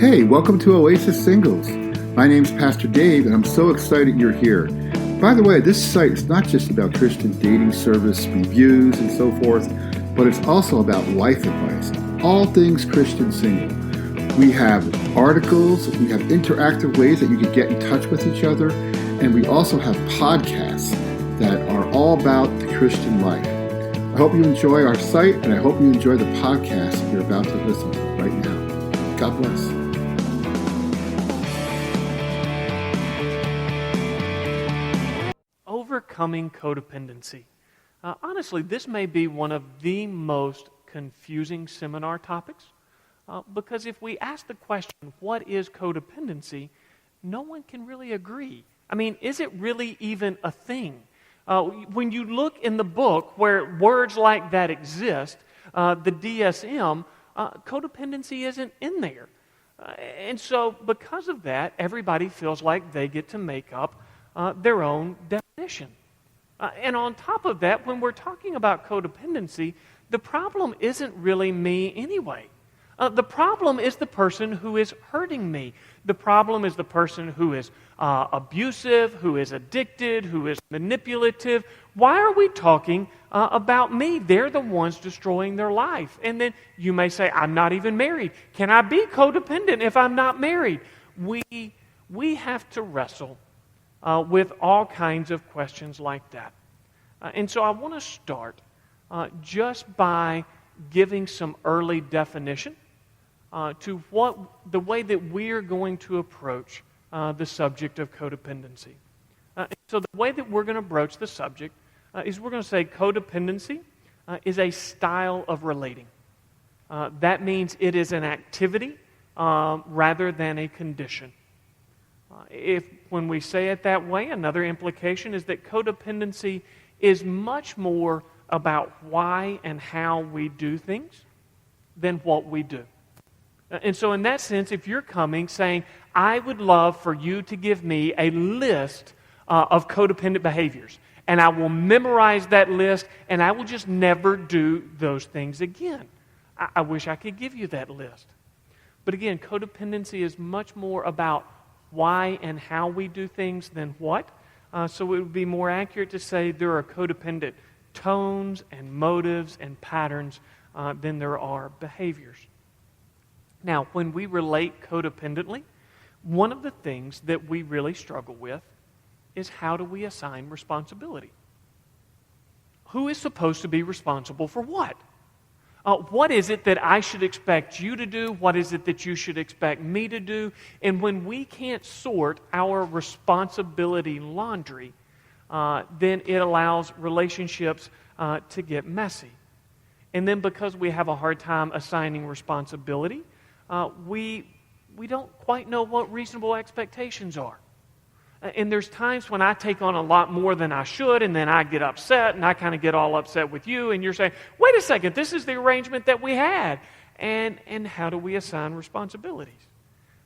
Hey, welcome to Oasis Singles. My name's Pastor Dave, and I'm so excited you're here. By the way, this site is not just about Christian dating service reviews and so forth, but it's also about life advice, all things Christian single. We have articles, we have interactive ways that you can get in touch with each other, and we also have podcasts that are all about the Christian life. I hope you enjoy our site, and I hope you enjoy the podcast you're about to listen to right now. God bless. Overcoming codependency. Honestly, this may be one of the most confusing seminar topics because if we ask the question, what is codependency, no one can really agree. I mean, is it really even a thing? When you look in the book where words like that exist, the DSM, codependency isn't in there. And so because of that, everybody feels like they get to make up their own definition. And on top of that, when we're talking about codependency, the problem isn't really me anyway. The problem is the person who is hurting me. The problem is the person who is abusive, who is addicted, who is manipulative. Why are we talking about me? They're the ones destroying their life. And then you may say, I'm not even married. Can I be codependent if I'm not married? We have to wrestle with all kinds of questions like that. And so I want to start just by giving some early definition to what the way that we are going to approach the subject of codependency. So the way that we're going to broach the subject is we're going to say codependency is a style of relating. That means it is an activity rather than a condition. When we say it that way, another implication is that codependency is much more about why and how we do things than what we do. And so in that sense, if you're coming saying, I would love for you to give me a list of codependent behaviors, and I will memorize that list, and I will just never do those things again. I wish I could give you that list. But again, codependency is much more about why and how we do things than what. So it would be more accurate to say there are codependent tones and motives and patterns than there are behaviors. Now, when we relate codependently, one of the things that we really struggle with is how do we assign responsibility? Who is supposed to be responsible for what? What is it that I should expect you to do? What is it that you should expect me to do? And when we can't sort our responsibility laundry, then it allows relationships to get messy. And then because we have a hard time assigning responsibility, we don't quite know what reasonable expectations are. And there's times when I take on a lot more than I should, and then I get upset, and I kind of get all upset with you, and you're saying, wait a second, this is the arrangement that we had. And how do we assign responsibilities?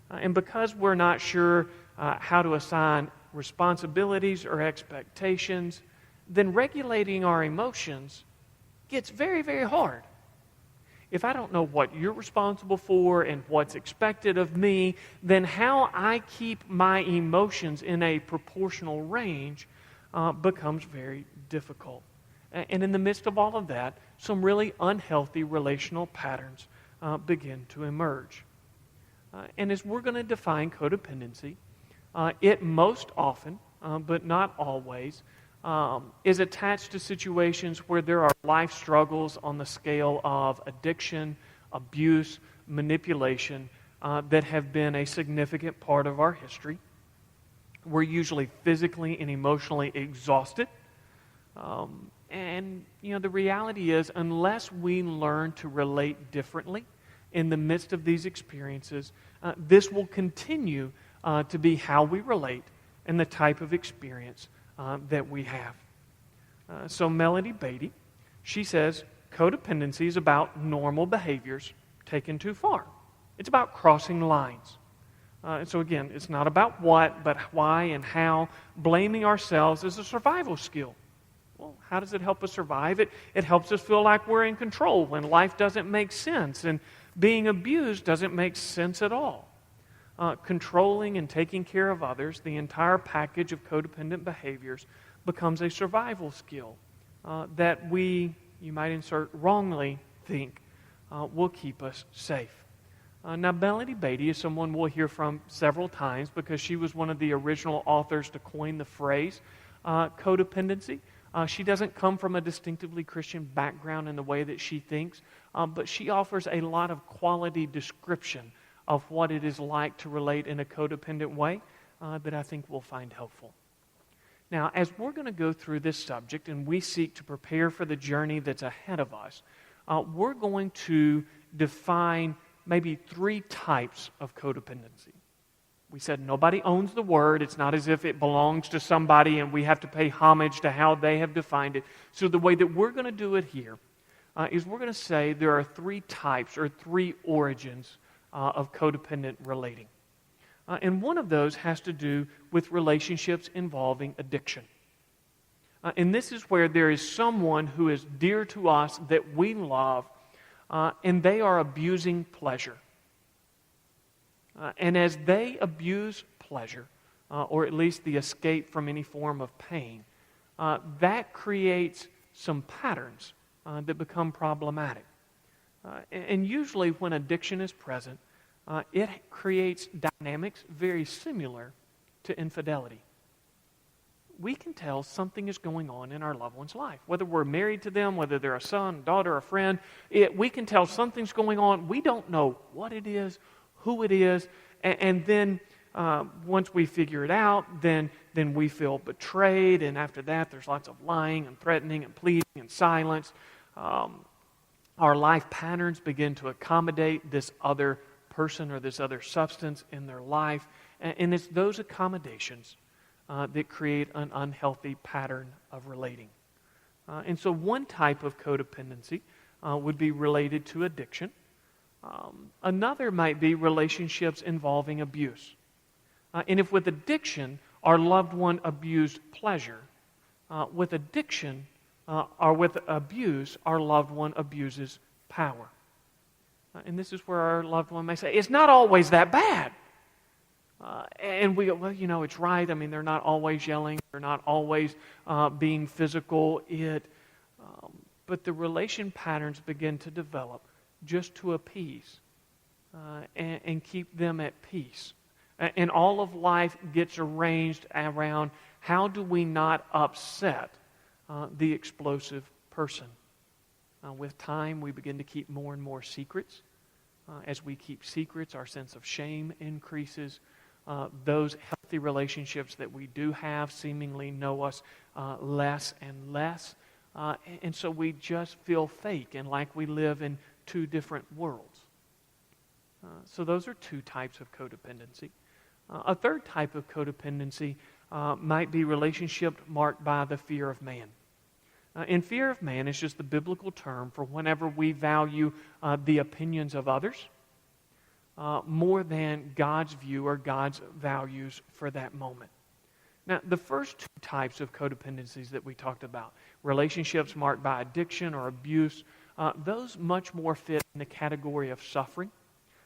And because we're not sure how to assign responsibilities or expectations, then regulating our emotions gets very, very hard. If I don't know what you're responsible for and what's expected of me, then how I keep my emotions in a proportional range becomes very difficult. And in the midst of all of that, some really unhealthy relational patterns begin to emerge. And as we're going to define codependency, it most often, but not always, is attached to situations where there are life struggles on the scale of addiction, abuse, manipulation that have been a significant part of our history. We're usually physically and emotionally exhausted. And the reality is, unless we learn to relate differently in the midst of these experiences, this will continue to be how we relate and the type of experience that we have. So Melody Beatty, she says, codependency is about normal behaviors taken too far. It's about crossing lines. And so again, it's not about what, but why and how. Blaming ourselves is a survival skill. Well, how does it help us survive? It helps us feel like we're in control when life doesn't make sense, and being abused doesn't make sense at all. controlling and taking care of others, the entire package of codependent behaviors, becomes a survival skill that we, you might insert, wrongly think will keep us safe. Now, Melanie Beatty is someone we'll hear from several times because she was one of the original authors to coin the phrase codependency. She doesn't come from a distinctively Christian background in the way that she thinks, but she offers a lot of quality description of what it is like to relate in a codependent way that I think we'll find helpful. Now, as we're going to go through this subject and we seek to prepare for the journey that's ahead of us, we're going to define maybe 3 types of codependency. We said nobody owns the word. It's not as if it belongs to somebody and we have to pay homage to how they have defined it. So the way that we're going to do it here is we're going to say there are 3 types or 3 origins of codependent relating. And one of those has to do with relationships involving addiction. And this is where there is someone who is dear to us that we love, and they are abusing pleasure. And as they abuse pleasure, or at least the escape from any form of pain, that creates some patterns that become problematic. And usually when addiction is present, it creates dynamics very similar to infidelity. We can tell something is going on in our loved one's life. Whether we're married to them, whether they're a son, daughter, a friend, we can tell something's going on. We don't know what it is, who it is, and then once we figure it out, then we feel betrayed, and after that there's lots of lying and threatening and pleading and silence. Our life patterns begin to accommodate this other person or this other substance in their life, and it's those accommodations that create an unhealthy pattern of relating. And so one type of codependency would be related to addiction. Another might be relationships involving abuse. And if with addiction, our loved one abused pleasure, with addiction or with abuse, our loved one abuses power. And this is where our loved one may say, it's not always that bad. And we go, well, it's right. I mean, they're not always yelling. They're not always being physical. But the relation patterns begin to develop just to appease and keep them at peace. And all of life gets arranged around how do we not upset the explosive person. With time, we begin to keep more and more secrets. As we keep secrets, our sense of shame increases. Those healthy relationships that we do have seemingly know us less and less. And so we just feel fake and like we live in 2 different worlds. So those are 2 types of codependency. A third type of codependency might be relationship marked by the fear of man. And fear of man is just the biblical term for whenever we value the opinions of others more than God's view or God's values for that moment. Now, the first 2 types of codependencies that we talked about, relationships marked by addiction or abuse, those much more fit in the category of suffering.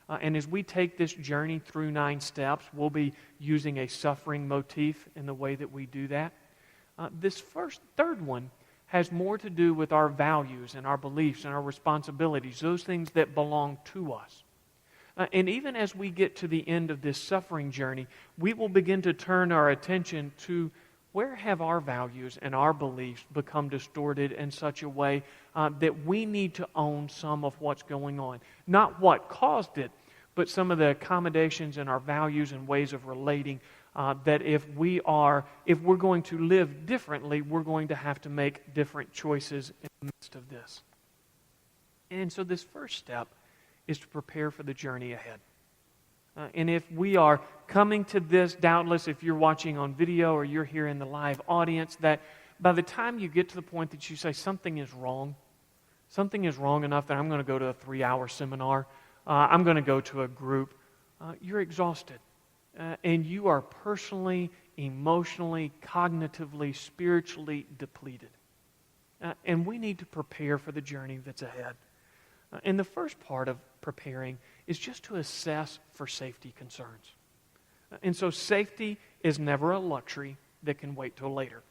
And as we take this journey through 9 steps, we'll be using a suffering motif in the way that we do that. This third one has more to do with our values and our beliefs and our responsibilities, those things that belong to us. And even as we get to the end of this suffering journey, we will begin to turn our attention to where have our values and our beliefs become distorted in such a way that we need to own some of what's going on. Not what caused it, but some of the accommodations in our values and ways of relating that if we're going to live differently, we're going to have to make different choices in the midst of this. And so this first step is to prepare for the journey ahead. And if we are coming to this, doubtless, if you're watching on video or you're here in the live audience, that by the time you get to the point that you say something is wrong enough that I'm going to go to a 3-hour seminar, I'm going to go to a group, you're exhausted. And you are personally, emotionally, cognitively, spiritually depleted. And we need to prepare for the journey that's ahead. And the first part of preparing is just to assess for safety concerns. And so safety is never a luxury that can wait till later.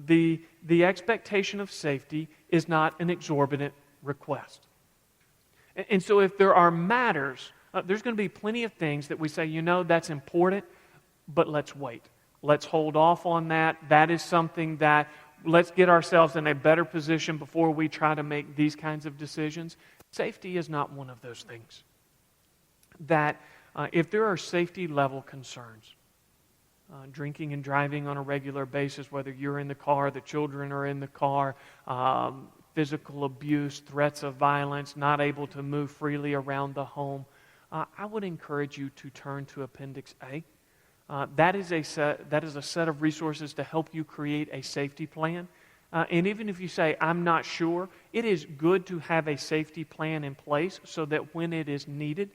The expectation of safety is not an exorbitant request. And so if there are matters, there's going to be plenty of things that we say, that's important, but let's wait. Let's hold off on that. That is something that, let's get ourselves in a better position before we try to make these kinds of decisions. Safety is not one of those things. That if there are safety level concerns, drinking and driving on a regular basis, whether you're in the car, the children are in the car, physical abuse, threats of violence, not able to move freely around the home, I would encourage you to turn to Appendix A. That is a set of resources to help you create a safety plan. And even if you say, I'm not sure, it is good to have a safety plan in place so that when it is needed,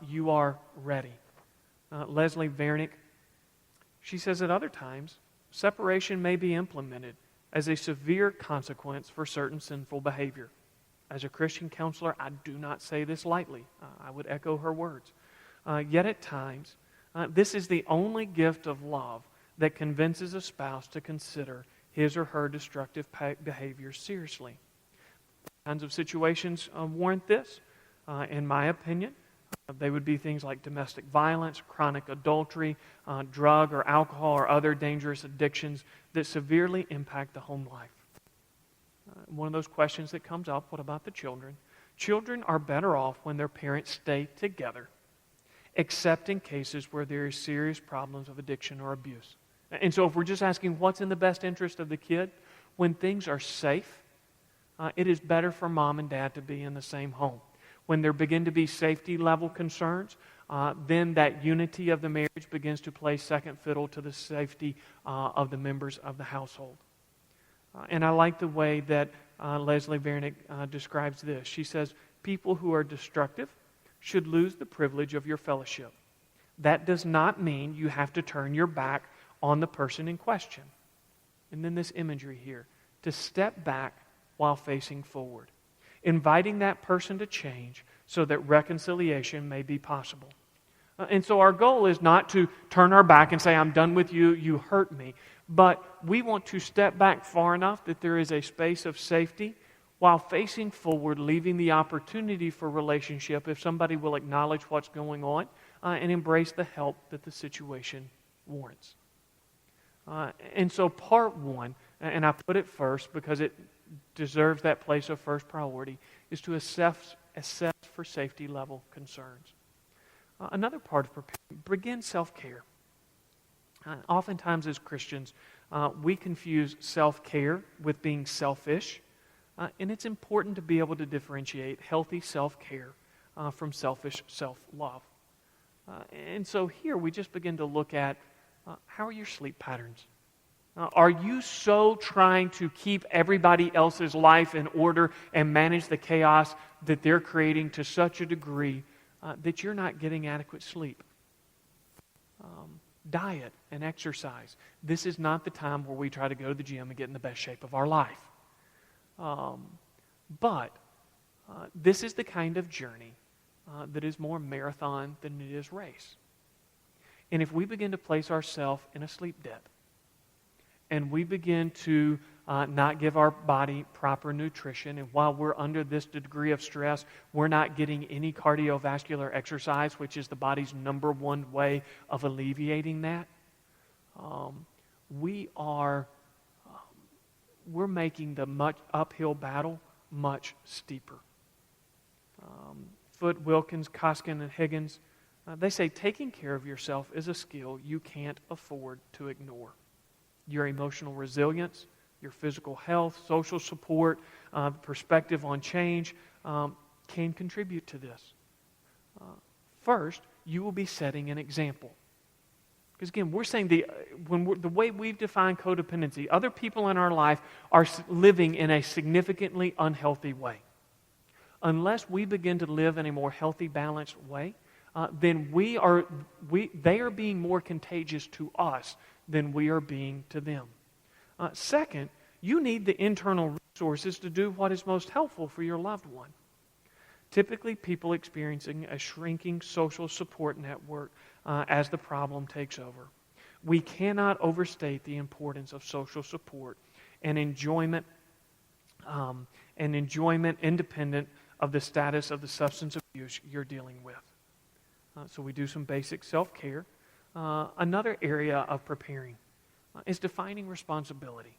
you are ready. Leslie Vernick, she says at other times, separation may be implemented as a severe consequence for certain sinful behavior. As a Christian counselor, I do not say this lightly. I would echo her words. Yet at times, this is the only gift of love that convinces a spouse to consider his or her destructive behavior seriously. Kinds of situations warrant this, in my opinion. They would be things like domestic violence, chronic adultery, drug or alcohol or other dangerous addictions that severely impact the home life. One of those questions that comes up, what about the children? Children are better off when their parents stay together, except in cases where there is serious problems of addiction or abuse. And so if we're just asking what's in the best interest of the kid, when things are safe, it is better for mom and dad to be in the same home. When there begin to be safety level concerns, then that unity of the marriage begins to play second fiddle to the safety of the members of the household. And I like the way that Leslie Vernick describes this. She says, people who are destructive should lose the privilege of your fellowship. That does not mean you have to turn your back on the person in question. And then this imagery here, to step back while facing forward, inviting that person to change so that reconciliation may be possible. And so our goal is not to turn our back and say, I'm done with you, you hurt me. But we want to step back far enough that there is a space of safety while facing forward, leaving the opportunity for relationship if somebody will acknowledge what's going on and embrace the help that the situation warrants. And so part one, and I put it first because it deserves that place of first priority, is to assess for safety level concerns. Another part of preparing, begin self-care. Oftentimes as Christians, we confuse self-care with being selfish, and it's important to be able to differentiate healthy self-care from selfish self-love. And so here we just begin to look at how are your sleep patterns? Are you so trying to keep everybody else's life in order and manage the chaos that they're creating to such a degree that you're not getting adequate sleep? Diet and exercise. This is not the time where we try to go to the gym and get in the best shape of our life. But this is the kind of journey that is more marathon than it is race. And if we begin to place ourselves in a sleep debt, and we begin to not give our body proper nutrition, and while we're under this degree of stress, we're not getting any cardiovascular exercise, which is the body's number one way of alleviating that, we're making the much uphill battle much steeper. Foote, Wilkins, Koskin, and Higgins, they say taking care of yourself is a skill you can't afford to ignore. Your emotional resilience, your physical health, social support, perspective on change can contribute to this. First, you will be setting an example. Because again, we're saying the way we've defined codependency, other people in our life are living in a significantly unhealthy way. Unless we begin to live in a more healthy, balanced way, then they are being more contagious to us than we are being to them. Second, you need the internal resources to do what is most helpful for your loved one. typically people experiencing a shrinking social support network as the problem takes over. We cannot overstate the importance of social support and enjoyment independent of the status of the substance abuse you're dealing with. So we do some basic self-care. Another area of preparing is defining responsibility.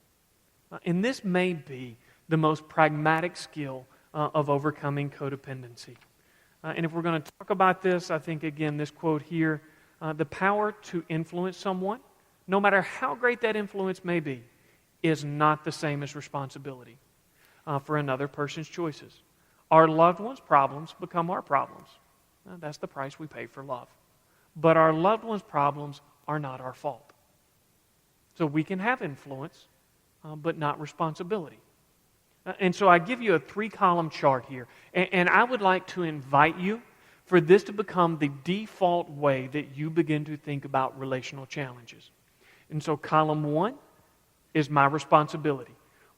And this may be the most pragmatic skill of overcoming codependency. And if we're going to talk about this, I think, again, this quote here, the power to influence someone, no matter how great that influence may be, is not the same as responsibility for another person's choices. Our loved ones' problems become our problems. That's the price we pay for love. But our loved ones' problems are not our fault. So we can have influence, but not responsibility. And so I give you a 3-column chart here. And I would like to invite you for this to become the default way that you begin to think about relational challenges. And so column 1 is my responsibility.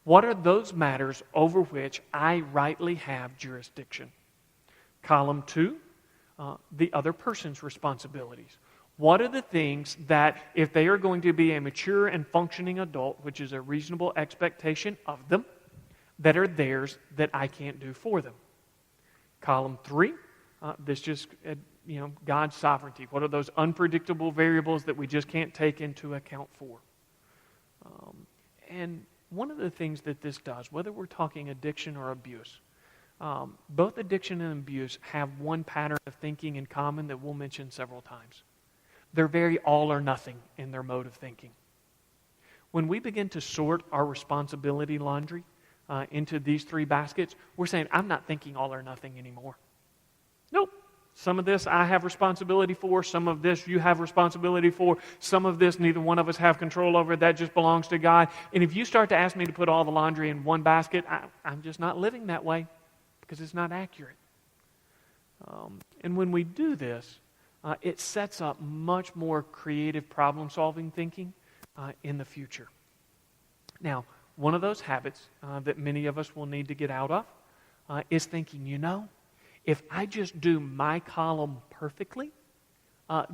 What are those matters over which I rightly have jurisdiction? Column 2, the other person's responsibilities. What are the things that, if they are going to be a mature and functioning adult, which is a reasonable expectation of them, that are theirs that I can't do for them? Column 3, this just, God's sovereignty. What are those unpredictable variables that we just can't take into account for? And one of the things that this does, whether we're talking addiction or abuse, both addiction and abuse have one pattern of thinking in common that we'll mention several times. They're very all or nothing in their mode of thinking. When we begin to sort our responsibility laundry into these 3 baskets, we're saying, I'm not thinking all or nothing anymore. Nope. Some of this I have responsibility for. Some of this you have responsibility for. Some of this neither one of us have control over. That just belongs to God. And if you start to ask me to put all the laundry in one basket, I'm just not living that way because it's not accurate. And when we do this, it sets up much more creative problem-solving thinking in the future. Now, one of those habits that many of us will need to get out of is thinking, if I just do my column perfectly,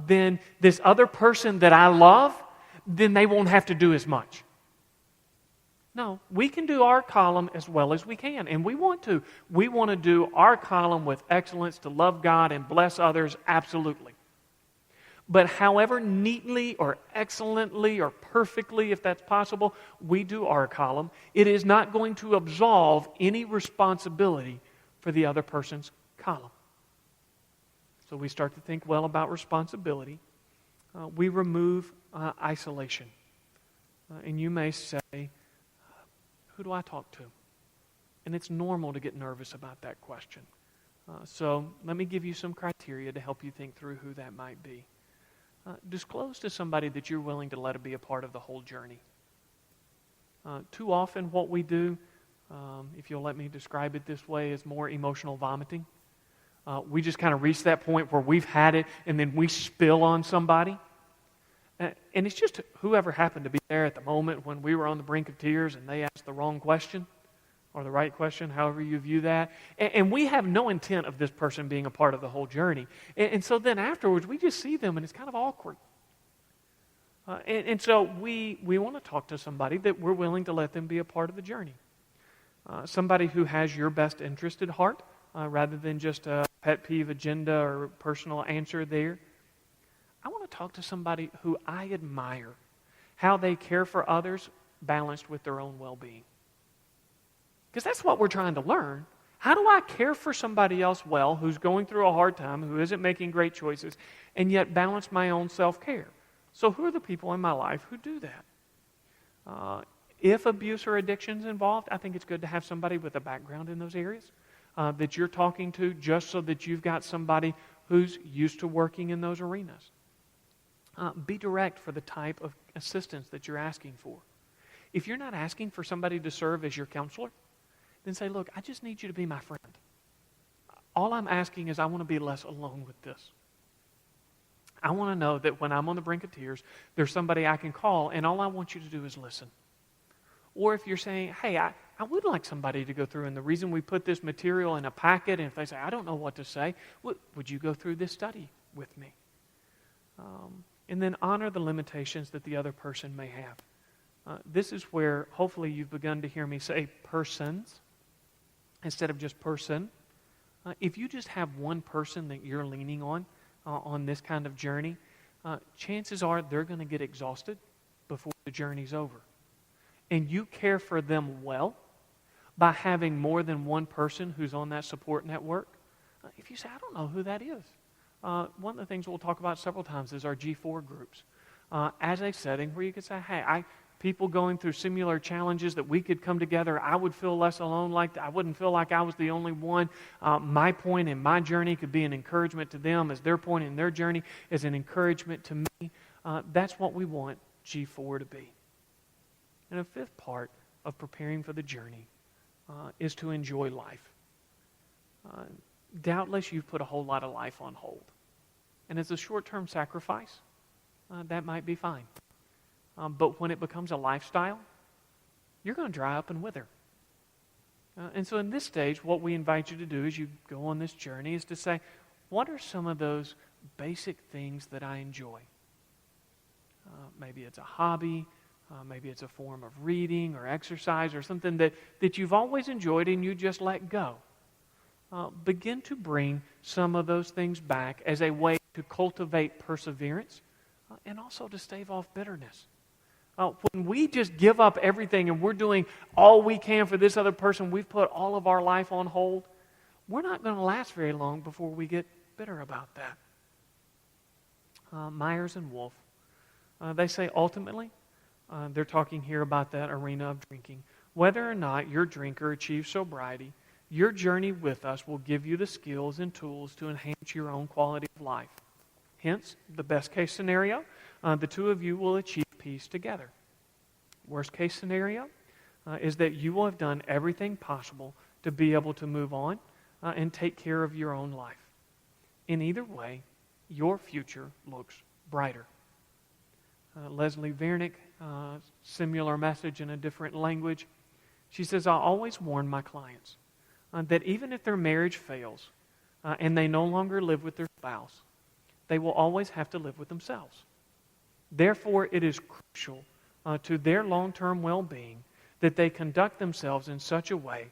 then this other person that I love, then they won't have to do as much. No, we can do our column as well as we can, and we want to. We want to do our column with excellence to love God and bless others, absolutely. But however neatly or excellently or perfectly, if that's possible, we do our column, it is not going to absolve any responsibility for the other person's column. So we start to think well about responsibility. We remove isolation. And you may say, who do I talk to? And it's normal to get nervous about that question. So let me give you some criteria to help you think through who that might be. Disclose to somebody that you're willing to let it be a part of the whole journey. Too often what we do, if you'll let me describe it this way, is more emotional vomiting. We just kind of reach that point where we've had it and then we spill on somebody. And it's just whoever happened to be there at the moment when we were on the brink of tears and they asked the wrong question or the right question, however you view that. And we have no intent of this person being a part of the whole journey. And so then afterwards, we just see them and it's kind of awkward. And so we want to talk to somebody that we're willing to let them be a part of the journey. Somebody who has your best interest at heart rather than just a pet peeve agenda or personal answer there. I want to talk to somebody who I admire, how they care for others balanced with their own well-being. Because that's what we're trying to learn. How do I care for somebody else well who's going through a hard time, who isn't making great choices, and yet balance my own self-care? So who are the people in my life who do that? If abuse or addiction is involved, I think it's good to have somebody with a background in those areas that you're talking to, just so that you've got somebody who's used to working in those arenas. Be direct for the type of assistance that you're asking for. If you're not asking for somebody to serve as your counselor, then say, look, I just need you to be my friend. All I'm asking is I want to be less alone with this. I want to know that when I'm on the brink of tears, there's somebody I can call, and all I want you to do is listen. Or if you're saying, hey, I I would like somebody to go through, and the reason we put this material in a packet, and if they say, I don't know what to say, would you go through this study with me? And then honor the limitations that the other person may have. This is where hopefully you've begun to hear me say persons instead of just person. If you just have one person that you're leaning on this kind of journey, chances are they're going to get exhausted before the journey's over. And you care for them well by having more than one person who's on that support network. If you say, I don't know who that is, one of the things we'll talk about several times is our G4 groups. As a setting where you could say, hey, people going through similar challenges that we could come together, I would feel less alone, I wouldn't feel like I was the only one. My point in my journey could be an encouragement to them as their point in their journey is an encouragement to me. That's what we want G4 to be. And a fifth part of preparing for the journey is to enjoy life. Doubtless you've put a whole lot of life on hold. And as a short-term sacrifice, that might be fine. But when it becomes a lifestyle, you're going to dry up and wither. And so in this stage, what we invite you to do as you go on this journey is to say, what are some of those basic things that I enjoy? Maybe it's a hobby, maybe it's a form of reading or exercise or something that you've always enjoyed and you just let go. Begin to bring some of those things back as a way to cultivate perseverance and also to stave off bitterness. When we just give up everything and we're doing all we can for this other person, we've put all of our life on hold, we're not going to last very long before we get bitter about that. Myers and Wolf, they say ultimately, they're talking here about that arena of drinking. Whether or not your drinker achieves sobriety, your journey with us will give you the skills and tools to enhance your own quality of life. Hence, the best case scenario, the two of you will achieve peace together. Worst case scenario is that you will have done everything possible to be able to move on and take care of your own life. In either way, your future looks brighter. Leslie Vernick, similar message in a different language. She says, I always warn my clients that even if their marriage fails and they no longer live with their spouse, they will always have to live with themselves. Therefore, it is crucial to their long-term well-being that they conduct themselves in such a way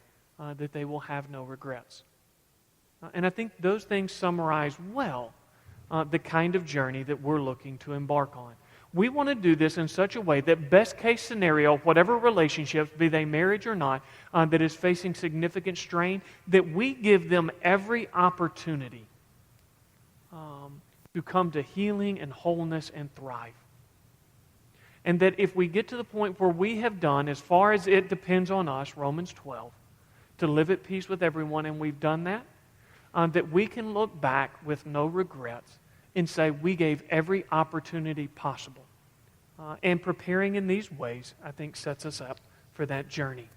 that they will have no regrets. And I think those things summarize well the kind of journey that we're looking to embark on. We want to do this in such a way that best case scenario, whatever relationships, be they marriage or not, that is facing significant strain, that we give them every opportunity to come to healing and wholeness and thrive. And that if we get to the point where we have done, as far as it depends on us, Romans 12, to live at peace with everyone, and we've done that, that we can look back with no regrets and say we gave every opportunity possible. And preparing in these ways, I think, sets us up for that journey.